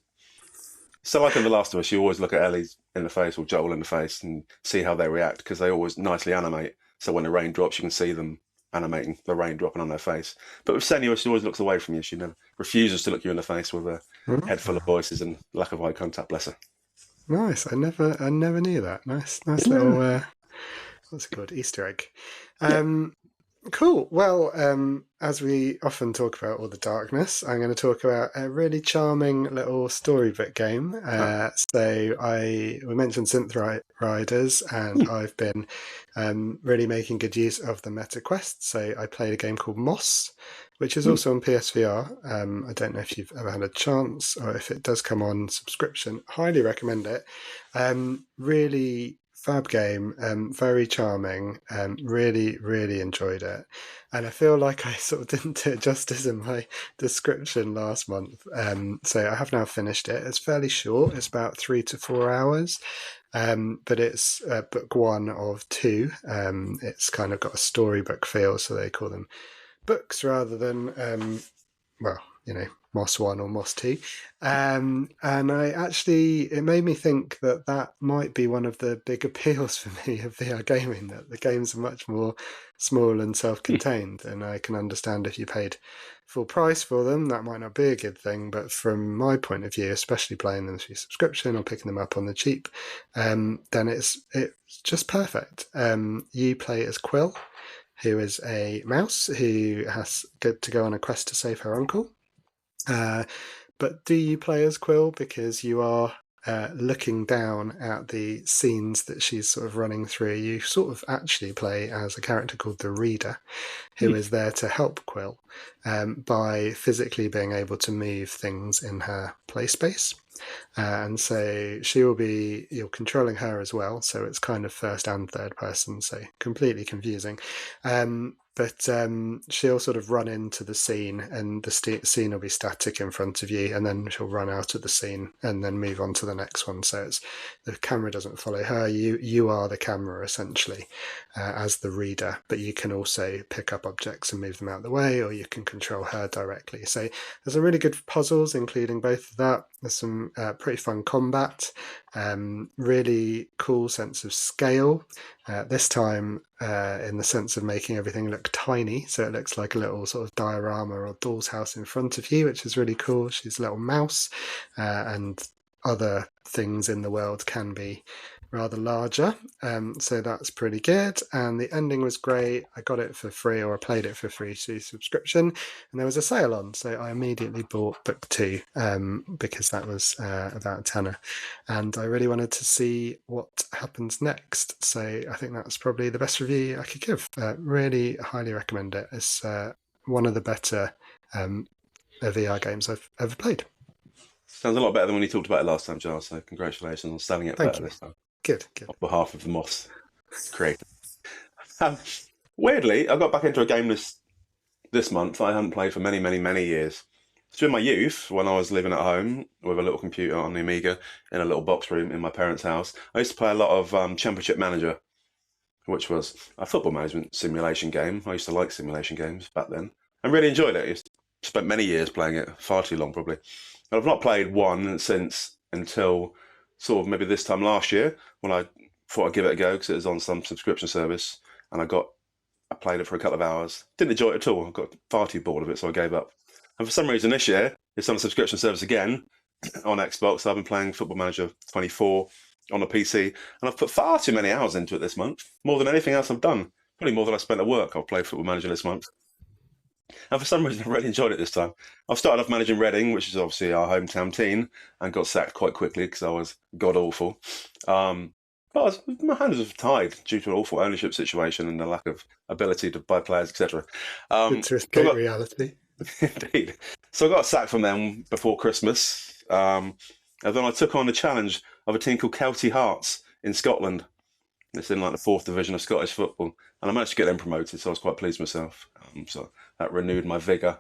So, like in The Last of Us, you always look at Ellie in the face or Joel in the face and see how they react because they always nicely animate. So when the rain drops, you can see them animating the rain dropping on their face. But with Senua, she always looks away from you. She never refuses to look you in the face with a head full of voices and lack of eye contact. Bless her. Nice. I never knew that. Nice little what's it called? Easter egg. Cool. Well, as we often talk about all the darkness, I'm going to talk about a really charming little storybook game. We mentioned Synth Riders, and I've been really making good use of the meta quest. So I played a game called Moss, which is also on PSVR. I don't know if you've ever had a chance or if it does come on subscription. Highly recommend it. Really fab game, very charming, really enjoyed it. And I feel like I sort of didn't do it justice in my description last month. So I have now finished it. It's fairly short. It's about 3 to 4 hours. But it's book 1 of 2. It's kind of got a storybook feel, so they call them books rather than, Moss 1 or Moss 2. And it made me think that might be one of the big appeals for me of VR gaming, that the games are much more small and self-contained. And I can understand if you paid full price for them, that might not be a good thing. But from my point of view, especially playing them through subscription or picking them up on the cheap, then it's just perfect. You play as Quill, who is a mouse who has to go on a quest to save her uncle. But do you play as Quill because you are looking down at the scenes that she's sort of running through? You sort of actually play as a character called the Reader, who is there to help Quill by physically being able to move things in her play space. And so you're controlling her as well, so it's kind of first and third person, so completely confusing. But she'll sort of run into the scene, and the scene will be static in front of you, and then she'll run out of the scene and then move on to the next one. So the camera doesn't follow her. You are the camera, essentially, as the reader, but you can also pick up objects and move them out of the way, or you can control her directly. So there's some really good puzzles, including both of that. There's some pretty fun combat, really cool sense of scale. This time in the sense of making everything look tiny, so it looks like a little sort of diorama or doll's house in front of you, which is really cool. She's a little mouse, and other things in the world can be rather larger, so that's pretty good. And the ending was great. I got it for free, or I played it for free through subscription, and there was a sale on, so I immediately bought book 2 because that was about a tenner, and I really wanted to see what happens next. So I think that's probably the best review I could give. Really highly recommend it. It's one of the better VR games I've ever played. Sounds a lot better than when you talked about it last time, Giles. So congratulations on selling it Thank better you. this time Good. on behalf of the Moss creator. Um, Weirdly, I got back into a game this month I hadn't played for many, many, many years. During my youth, when I was living at home with a little computer on the Amiga in a little box room in my parents' house, I used to play a lot of Championship Manager, which was a football management simulation game. I used to like simulation games back then and really enjoyed it. I spent many years playing it, far too long probably. And I've not played one since until sort of maybe this time last year when I thought I'd give it a go because it was on some subscription service, and I played it for a couple of hours. Didn't enjoy it at all. I got far too bored of it, so I gave up. And for some reason this year, it's on a subscription service again on Xbox. I've been playing Football Manager 24 on a PC, and I've put far too many hours into it this month, more than anything else I've done. Probably more than I spent at work. I've played Football Manager this month. And for some reason, I really enjoyed it this time. I've started off managing Reading, which is obviously our hometown team, and got sacked quite quickly because I was god awful. But my hands were tied due to an awful ownership situation and the lack of ability to buy players, etc. Good to escape reality. Indeed. So I got sacked from them before Christmas. And then I took on the challenge of a team called Kelty Hearts in Scotland. It's in like the 4th division of Scottish football. And I managed to get them promoted, so I was quite pleased with myself. So that renewed my vigour.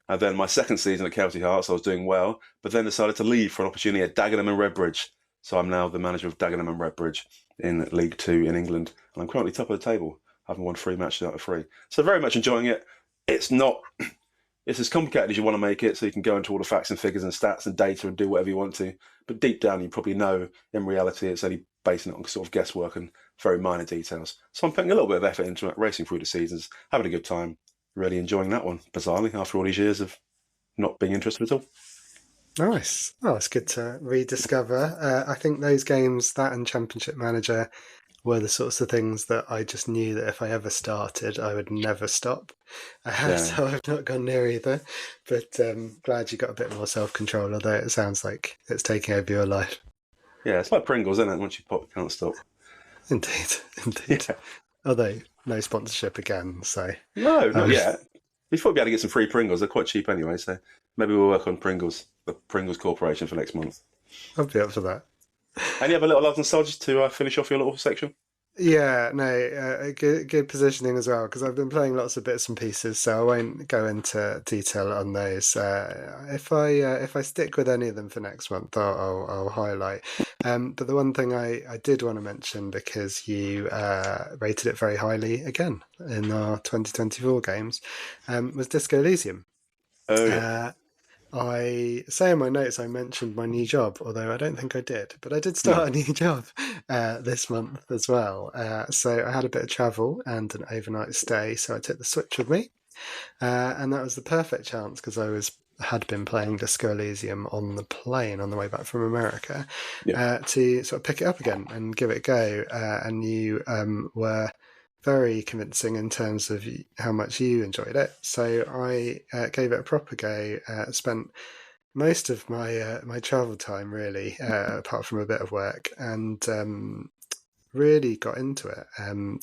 And then my second season at Kelty Hearts, I was doing well, but then decided to leave for an opportunity at Dagenham and Redbridge. So I'm now the manager of Dagenham and Redbridge in League 2 in England. And I'm currently top of the table, having won 3 matches out of 3. So very much enjoying it. It's as complicated as you want to make it, so you can go into all the facts and figures and stats and data and do whatever you want to. But deep down, you probably know in reality it's only basing it on sort of guesswork and very minor details. So I'm putting a little bit of effort into it, racing through the seasons, having a good time, really enjoying that one, bizarrely, after all these years of not being interested at all. Nice. Oh, it's good to rediscover. I think those games, that and Championship Manager, were the sorts of things that I just knew that if I ever started, I would never stop. So I've not gone near either. But glad you got a bit more self-control, although it sounds like it's taking over your life. Yeah, it's like Pringles, isn't it? Once you pop, you can't stop. Indeed. Yeah. Although, no sponsorship again, so... No, not yet. We thought we'd be able to get some free Pringles. They're quite cheap anyway, so maybe we'll work on Pringles, the Pringles Corporation, for next month. I'll be up for that. And you have a little love nostalgia to finish off your little section? Yeah, no, good positioning as well, because I've been playing lots of bits and pieces, so I won't go into detail on those. If I stick with any of them for next month, I'll highlight. But the one thing I did want to mention, because you rated it very highly again in our 2024 games, was Disco Elysium. Oh, yeah. I say in my notes I mentioned my new job, although I don't think I did, but I did start a new job this month as well. So I had a bit of travel and an overnight stay, so I took the Switch with me, and that was the perfect chance because had been playing Disco Elysium on the plane on the way back from America, to sort of pick it up again and give it a go. And you were very convincing in terms of how much you enjoyed it. So I gave it a proper go. Spent most of my travel time really, apart from a bit of work, and really got into it.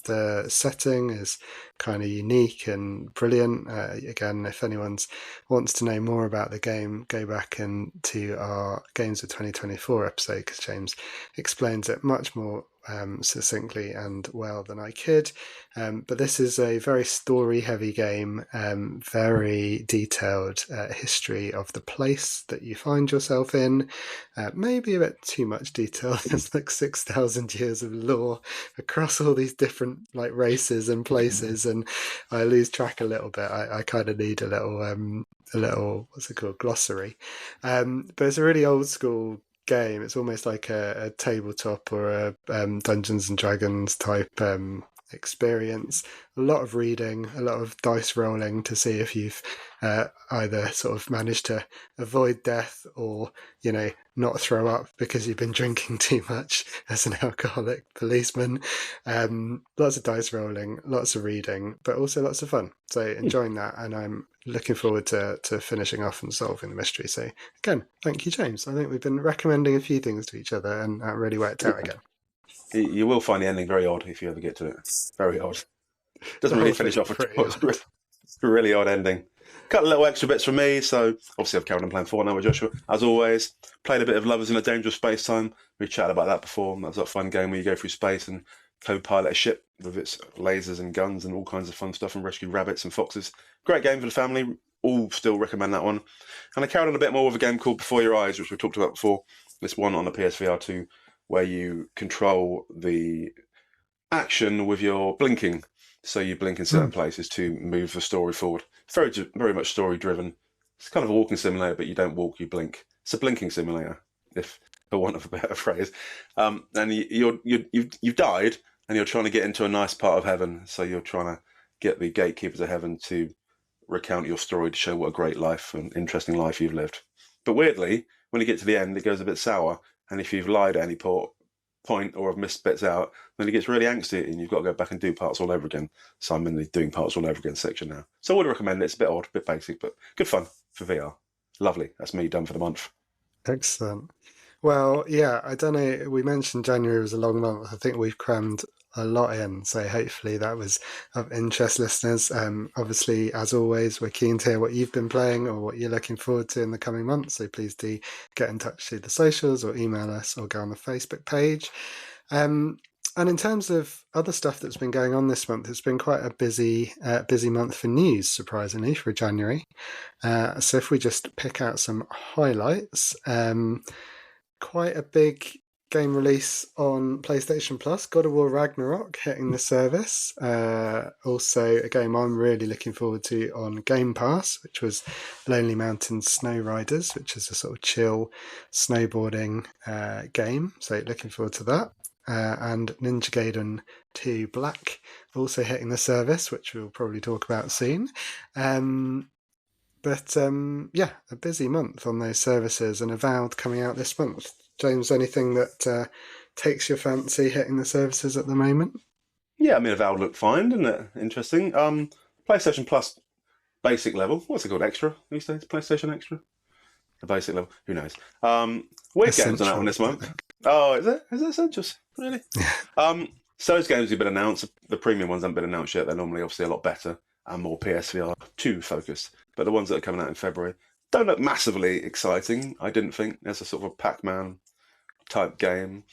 The setting is kind of unique and brilliant. Again, if anyone wants to know more about the game, go back to our Games of 2024 episode, because James explains it much more succinctly and well than I could. But this is a very story-heavy game, very detailed history of the place that you find yourself in. Maybe a bit too much detail. There's like 6,000 years of lore across all these different like races and places, and I lose track a little bit. I kind of need a little what's it called, glossary. But it's a really old school game. It's almost like a tabletop or a Dungeons and Dragons type experience, a lot of reading, a lot of dice rolling to see if you've either sort of managed to avoid death or, not throw up because you've been drinking too much as an alcoholic policeman. Lots of dice rolling, lots of reading, but also lots of fun. So enjoying that, and I'm looking forward to finishing off and solving the mystery. So again, thank you, James. I think we've been recommending a few things to each other, and that really worked out again. You will find the ending very odd if you ever get to it. Very odd. Doesn't The really whole finish thing's off pretty a really odd ending. Couple of little extra bits from me. So obviously I've carried on playing Fortnite with Joshua as always. Played a bit of Lovers in a Dangerous Space Time. We chatted about that before. That's a fun game where you go through space and co-pilot a ship with its lasers and guns and all kinds of fun stuff and rescue rabbits and foxes. Great game for the family. All still recommend that one. And I carried on a bit more with a game called Before Your Eyes, which we talked about before. This one on the PSVR 2 where you control the action with your blinking. So you blink in certain places to move the story forward. It's very much story driven. It's kind of a walking simulator, but you don't walk, you blink. It's a blinking simulator, if for want of a better phrase. And you've died, and you're trying to get into a nice part of heaven. So you're trying to get the gatekeepers of heaven to recount your story to show what a great life and interesting life you've lived. But weirdly, when you get to the end, it goes a bit sour. And if you've lied at any point or have missed bits out, then it gets really angsty and you've got to go back and do parts all over again. So I'm in the doing parts all over again section now. So I would recommend it. It's a bit odd, a bit basic, but good fun for VR. Lovely. That's me done for the month. Excellent. Well, yeah, I don't know. We mentioned January was a long month. I think we've crammed a lot in. So hopefully that was of interest, listeners. Obviously, as always, we're keen to hear what you've been playing or what you're looking forward to in the coming months. So please do get in touch through the socials or email us or go on the Facebook page. And in terms of other stuff that's been going on this month, it's been quite a busy month for news, surprisingly, for January. So if we just pick out some highlights, quite a big game release on PlayStation Plus, God of War Ragnarok hitting the service. Also a game I'm really looking forward to on Game Pass, which was Lonely Mountain Snow Riders, which is a sort of chill snowboarding game. So looking forward to that. And Ninja Gaiden 2 Black also hitting the service, which we'll probably talk about soon. But yeah, a busy month on those services, and Avowed coming out this month. James, anything that takes your fancy hitting the services at the moment? Yeah, I mean, Avowed looked fine, didn't it? Interesting. PlayStation Plus basic level. What's it called? Extra these days? PlayStation Extra? The basic level? Who knows? Weird games on that one this month. Oh, is it? Is it Essentials? Really? So those games have been announced. The premium ones haven't been announced yet. They're normally obviously a lot better and more PSVR 2 focused. But the ones that are coming out in February don't look massively exciting, I didn't think. There's a sort of a Pac-Man type game.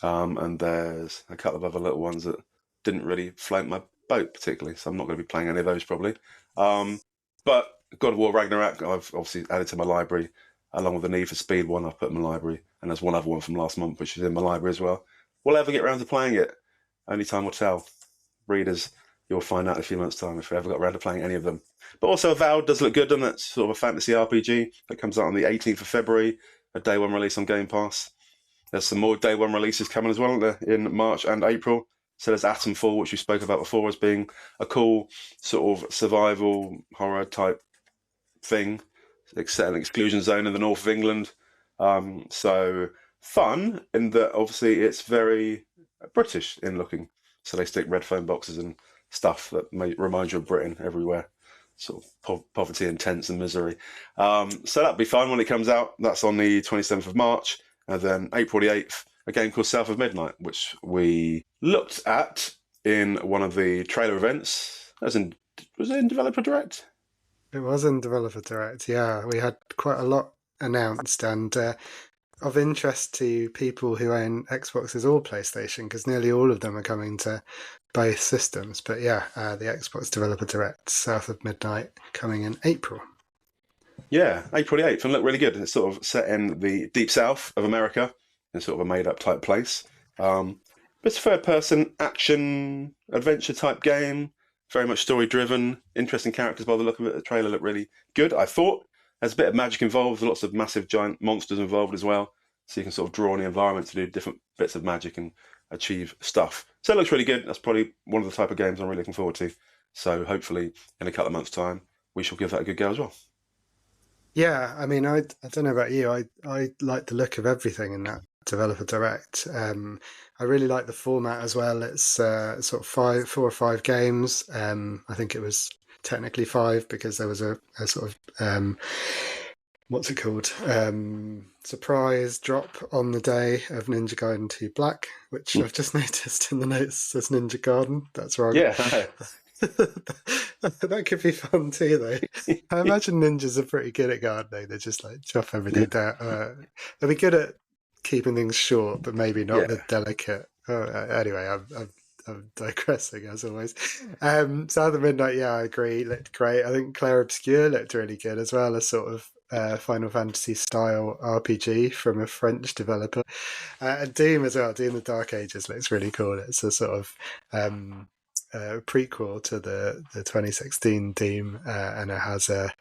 And there's a couple of other little ones that didn't really float my boat particularly. So I'm not going to be playing any of those probably. But God of War Ragnarok, I've obviously added to my library, along with the Need for Speed one I've put in my library. And there's one other one from last month, which is in my library as well. Will I ever get around to playing it? Only time will tell. Readers, you'll find out in a few months' time if we ever got around to playing any of them. But also Avowed does look good, doesn't it? It's sort of a fantasy RPG that comes out on the 18th of February, a day one release on Game Pass. There's some more day one releases coming as well in March and April. So there's Atomfall, which we spoke about before as being a cool sort of survival horror type thing. It's set in an exclusion zone in the north of England. So fun in that obviously it's very British in looking. So they stick red phone boxes and stuff that may remind you of Britain everywhere. Sort of poverty and tents and misery. So that'll be fun when it comes out. That's on the 27th of March. And then April the 8th, a game called South of Midnight, which we looked at in one of the trailer events. Was it in Developer Direct? It was in Developer Direct, yeah. We had quite a lot announced and of interest to people who own Xboxes or PlayStation, because nearly all of them are coming to both systems. But yeah, the Xbox Developer Direct, South of Midnight, coming in April. Yeah, April the 8th, and looked really good. It's sort of set in the deep south of America, in sort of a made-up type place. It's a third-person action adventure type game, very much story-driven, interesting characters by the look of it. The trailer looked really good, I thought. There's a bit of magic involved, lots of massive giant monsters involved as well, so you can sort of draw on the environment to do different bits of magic and achieve stuff. So it looks really good. That's probably one of the type of games I'm really looking forward to. So hopefully in a couple of months' time, we shall give that a good go as well. Yeah, I mean, I don't know about you. I like the look of everything in that developer direct. I really like the format as well. It's sort of 4 or 5 games. I think it was technically 5 because there was a sort of what's it called? Surprise drop on the day of Ninja Gaiden 2 Black, which I've just noticed in the notes says Ninja Garden. That's wrong. Yeah. That could be fun too, though. I imagine ninjas are pretty good at gardening. They just like chop everything down. They'll be good at keeping things short, but maybe not the Yeah. delicate. Anyway, I'm digressing as always. South of Midnight, yeah, I agree. Looked great. I think Claire Obscure looked really good as well. A sort of Final Fantasy style RPG from a French developer. And Doom as well. Doom the Dark Ages looks really cool. It's a sort of prequel to the 2016 Doom, and it has a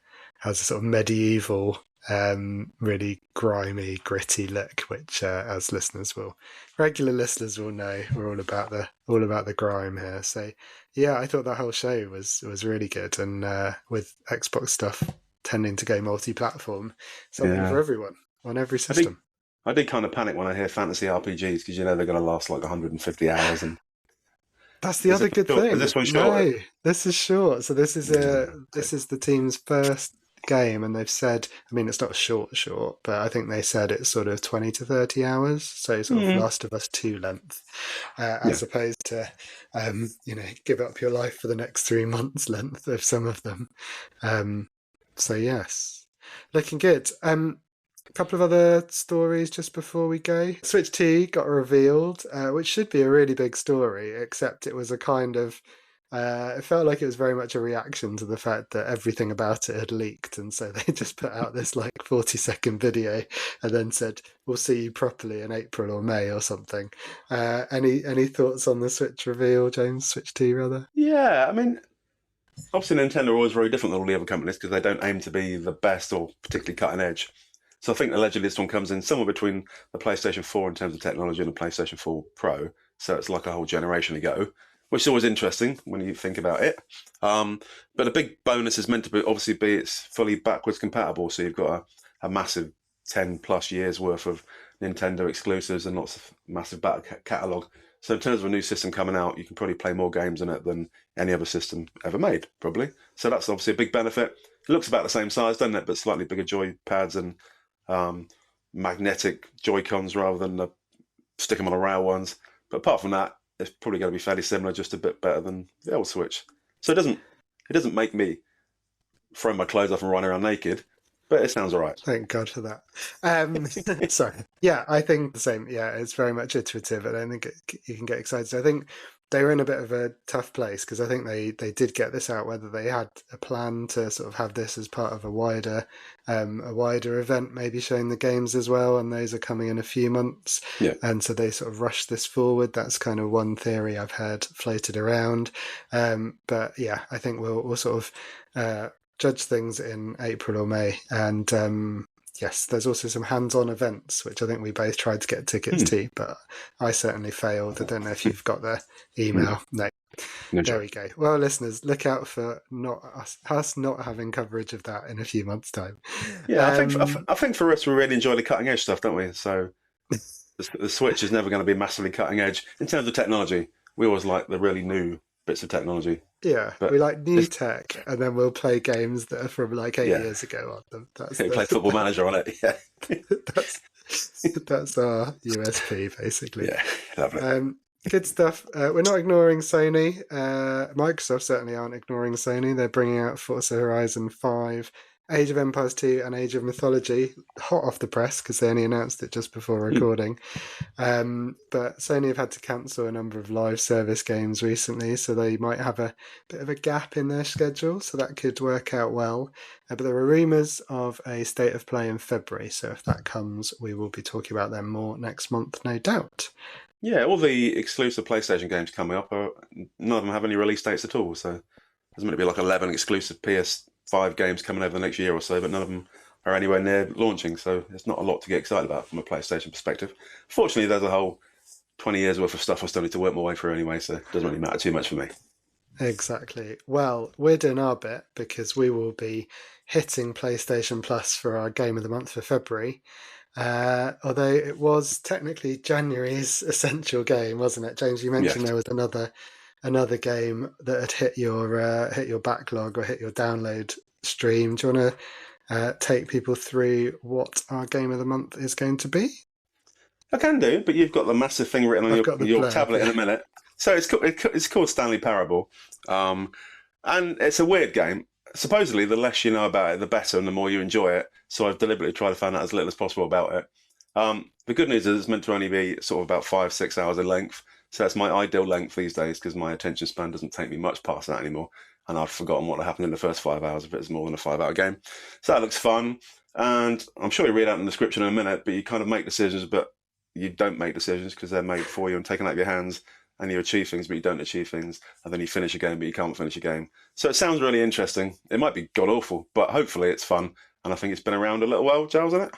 sort of medieval, really grimy, gritty look, which as regular listeners will know, we're all about the grime here. So yeah, I thought that whole show was really good, and with Xbox stuff tending to go multi-platform, something for everyone on every system. I did kind of panic when I hear fantasy RPGs because they're going to last like 150 hours. And that's the other good thing. Is this one short? No, this is short. So this is the team's first game, and they've said, I mean, it's not short, but I think they said it's sort of 20 to 30 hours. So sort of Last of Us 2 length, as opposed to, give up your life for the next 3 months length of some of them. So yes, looking good. A couple of other stories just before we go. Switch 2 got revealed, which should be a really big story, except it was a kind of it felt like it was very much a reaction to the fact that everything about it had leaked, and so they just put out this like 40-second video and then said, we'll see you properly in April or May or something. Any thoughts on the Switch reveal, James? Switch 2 rather? Yeah, I mean, obviously Nintendo are always very different than all the other companies because they don't aim to be the best or particularly cutting edge. So I think allegedly this one comes in somewhere between the PlayStation 4 in terms of technology and the PlayStation 4 Pro. So it's like a whole generation ago, which is always interesting when you think about it. But a big bonus is meant to be it's fully backwards compatible. So you've got a massive 10 plus years worth of Nintendo exclusives and lots of massive back catalogue. So in terms of a new system coming out, you can probably play more games on it than any other system ever made, probably. So that's obviously a big benefit. It looks about the same size, doesn't it? But slightly bigger joy pads and magnetic Joy-Cons rather than stick them on a rail ones. But apart from that, it's probably going to be fairly similar, just a bit better than the old Switch. So it doesn't make me throw my clothes off and run around naked, but it sounds all right. Thank God for that. Sorry. Yeah, I think the same. Yeah, it's very much iterative. I don't think you can get excited. So I think they were in a bit of a tough place because I think they did get this out, whether they had a plan to sort of have this as part of a wider event, maybe showing the games as well, and those are coming in a few months. Yeah. And so they sort of rushed this forward. That's kind of one theory I've heard floated around. But yeah, I think we'll sort of judge things in April or May. And yes, there's also some hands-on events, which I think we both tried to get tickets to, but I certainly failed. I don't know if you've got the email. No. There we go. Well, listeners, look out for us not having coverage of that in a few months' time. Yeah, I think for us, we really enjoy the cutting edge stuff, don't we? So the Switch is never going to be massively cutting edge in terms of technology. We always like the really new bits of technology. Yeah, we like new tech, and then we'll play games that are from like 8 years ago on them. Play Football Manager on it. Yeah, that's our USP basically. Yeah, lovely. Good stuff. We're not ignoring Sony. Microsoft certainly aren't ignoring Sony. They're bringing out Forza Horizon 5, Age of Empires 2, and Age of Mythology, hot off the press because they only announced it just before recording. But Sony have had to cancel a number of live service games recently, so they might have a bit of a gap in their schedule, so that could work out well. But there are rumours of a state of play in February, so if that comes, we will be talking about them more next month, no doubt. Yeah, all the exclusive PlayStation games coming up, none of them have any release dates at all, so there's meant to be like 11 exclusive PS5 games coming over the next year or so, but none of them are anywhere near launching, so there's not a lot to get excited about from a PlayStation perspective. Fortunately, there's a whole 20 years worth of stuff I still need to work my way through anyway, so it doesn't really matter too much for me. Exactly. Well, we're doing our bit because we will be hitting PlayStation Plus for our Game of the Month for February. Although it was technically January's essential game, wasn't it, James? You mentioned Yes. there was another game that had hit your backlog or hit your download stream. Do you want to take people through what our Game of the Month is going to be? I can do, but you've got the massive thing written on I've got the your blurb, tablet in a minute. So it's called Stanley Parable, and it's a weird game. Supposedly, the less you know about it, the better, and the more you enjoy it. So I've deliberately tried to find out as little as possible about it. The good news is it's meant to only be sort of about 5-6 hours in length. So that's my ideal length these days because my attention span doesn't take me much past that anymore. And I've forgotten what happened in the first 5 hours if it's more than a 5 hour game. So that looks fun. And I'm sure you read out in the description in a minute, but you kind of make decisions, but you don't make decisions because they're made for you and taken out of your hands. And you achieve things, but you don't achieve things. And then you finish a game, but you can't finish a game. So it sounds really interesting. It might be god awful, but hopefully it's fun. And I think it's been around a little while, Giles, isn't it?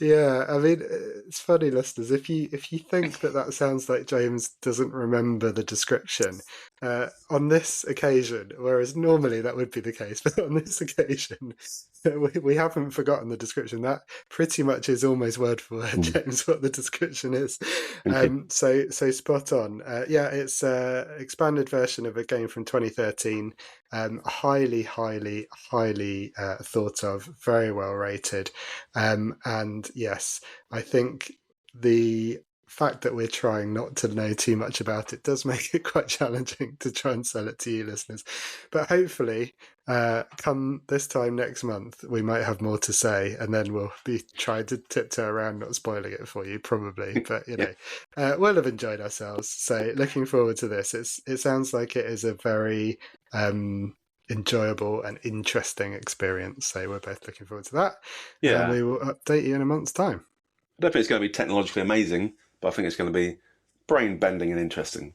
Yeah, I mean, it's funny, listeners. If you think that that sounds like James doesn't remember the description, on this occasion, whereas normally that would be the case, but on this occasion, we haven't forgotten the description. That pretty much is almost word for word, James, what the description is. Okay. So spot on. Yeah, it's an expanded version of a game from 2013. Highly, highly, highly thought of, very well rated. And yes, I think the fact that we're trying not to know too much about it does make it quite challenging to try and sell it to you listeners. But hopefully, come this time next month, we might have more to say, and then we'll be trying to tiptoe around not spoiling it for you, probably. But Yeah. we'll have enjoyed ourselves. So looking forward to this. It sounds like it is a very enjoyable and interesting experience. So we're both looking forward to that. And Yeah. we will update you in a month's time. I don't think it's going to be technologically amazing, but I think it's going to be brain bending and interesting.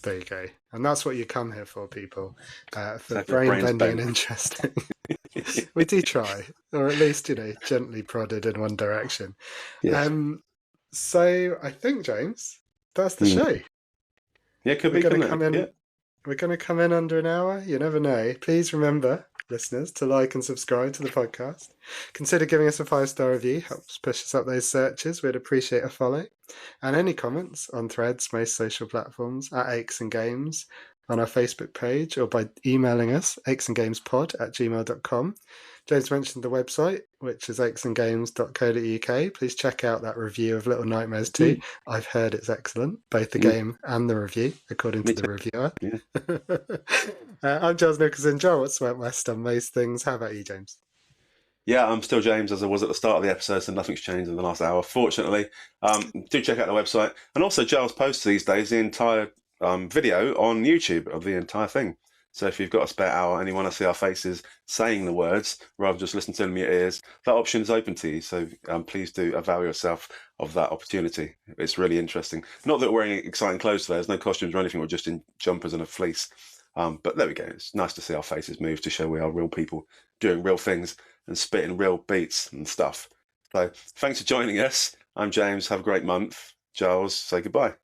There you go. And that's what you come here for, people. For Exactly. brain Brains bending and bent. interesting. We do try, or at least, gently prodded in one direction. Yes. So I think, James, that's the Mm. show. Yeah, could We're be, going to couldn't come it? Yeah. in. We're going to come in under an hour. You never know. Please remember, listeners, to like and subscribe to the podcast. Consider giving us a 5-star review. Helps push us up those searches. We'd appreciate a follow. And any comments on Threads, most social platforms, at Aches and Games, on our Facebook page, or by emailing us, achesandgamespod@gmail.com. James mentioned the website, which is achesandgames.co.uk. Please check out that review of Little Nightmares 2. I've heard it's excellent, both the game and the review, according Me to the too. reviewer. Yeah. I'm Giles Nicholson. Joel, what's went west on most things? How about you, James? Yeah, I'm still James as I was at the start of the episode, so nothing's changed in the last hour, fortunately. Do check out the website. And also, Giles posts these days the entire video on YouTube of the entire thing. So if you've got a spare hour and you want to see our faces saying the words rather than just listen to them in your ears, that option is open to you. So please do avail yourself of that opportunity. It's really interesting. Not that we're wearing exciting clothes today. There's no costumes or anything. We're just in jumpers and a fleece. But there we go. It's nice to see our faces move to show we are real people doing real things and spitting real beats and stuff. So thanks for joining us. I'm James. Have a great month. Giles, say goodbye.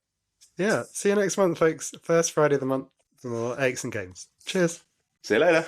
Yeah, see you next month, folks. First Friday of the month for more Aches and Games. Cheers. See you later.